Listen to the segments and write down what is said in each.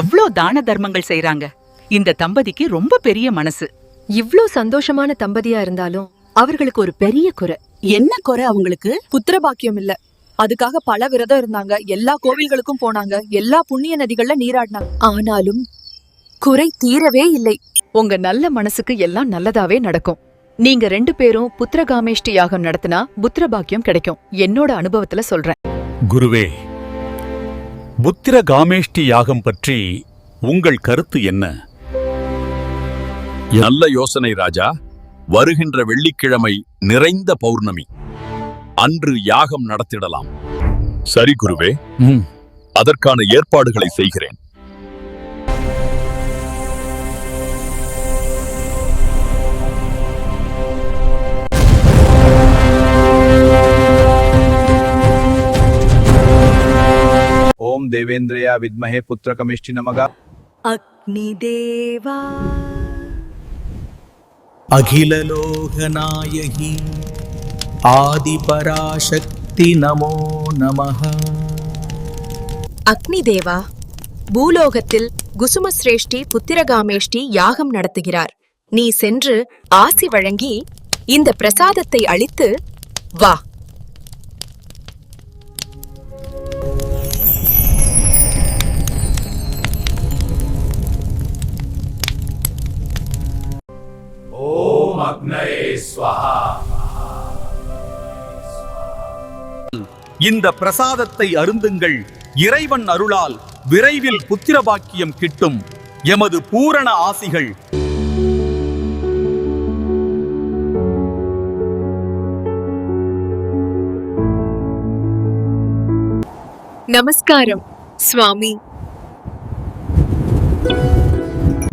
எவ்ளோ தான தர்மங்கள் செய்றாங்க. இந்த தம்பதிக்கு ரொம்ப பெரிய மனசு. இவ்ளோ சந்தோஷமான தம்பதியா இருந்தாலும் அவர்களுக்கு ஒரு பெரிய குறை. என்ன குறை அவங்களுக்கு? புத்திர பாக்கியம் இல்ல. அதுக்காக பல விரதம் இருந்தாங்க, எல்லா கோவில்களுக்கும் போனாங்க, எல்லா புண்ணிய நதிகள்ல நீராடினாங்க. ஆனாலும் குறை தீரவே இல்லை. உங்க நல்ல மனசுக்கு எல்லாம் நல்லதாவே நடக்கும். நீங்க 2 பேரும் புத்திரகாமேஷ்டி யாகம் நடத்தினா புத்திர பாக்கியம் கிடைக்கும். என்னோட அனுபவத்துல சொல்றேன். குருவே, புத்திர காமேஷ்டி யாகம் பற்றி உங்கள் கருத்து என்ன? நல்ல யோசனை ராஜா. வருகின்ற வெள்ளிக்கிழமை நிறைந்த பௌர்ணமி அன்று யாகம் நடத்திடலாம். சரி குருவே, அதற்கான ஏற்பாடுகளை செய்கிறேன். ஓம் தேவேந்திரயா வித்மஹே புத்திரகமிஷ்டி நமகா. அக்னி தேவா அகிலலோகநாயகி ஆதிபராசக்தி நமோ நமஹ. அக்னி தேவா, பூலோகத்தில் குசுமஸ்ரேஷ்டி புத்திரகாமேஷ்டி யாகம் நடத்துகிறார். நீ சென்று ஆசி வழங்கி இந்த பிரசாதத்தை அளித்து வா. ஓம் அக்னயே ஸ்வஹா. இந்த பிரசாதத்தை அருந்துங்கள். இறைவன் அருளால் விரைவில் புத்திர பாக்கியம் கிட்டும். எமது பூரண ஆசிகள். நமஸ்காரம் சுவாமி.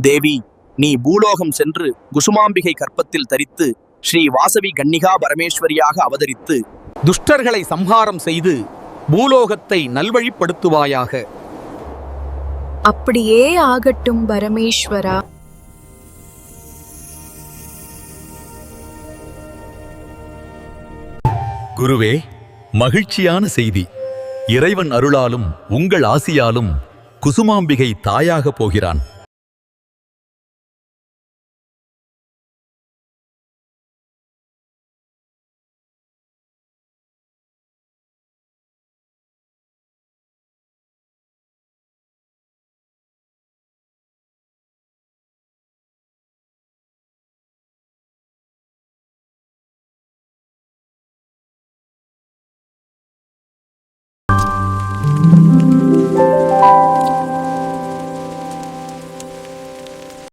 தேவி, நீ பூலோகம் சென்று குசுமாம்பிகை கற்பத்தில் தரித்து ஸ்ரீ வாசவி கன்னிகா பரமேஸ்வரியாக அவதரித்து துஷ்டர்களை சம்ஹாரம் செய்து பூலோகத்தை நல்வழிப்படுத்துவாயாக. அப்படியே ஆகட்டும் பரமேஸ்வரா. குருவே, மகிழ்ச்சியான செய்தி. இறைவன் அருளாலும் உங்கள் ஆசியாலும் குசுமாம்பிகை தாயாக போகிறான்.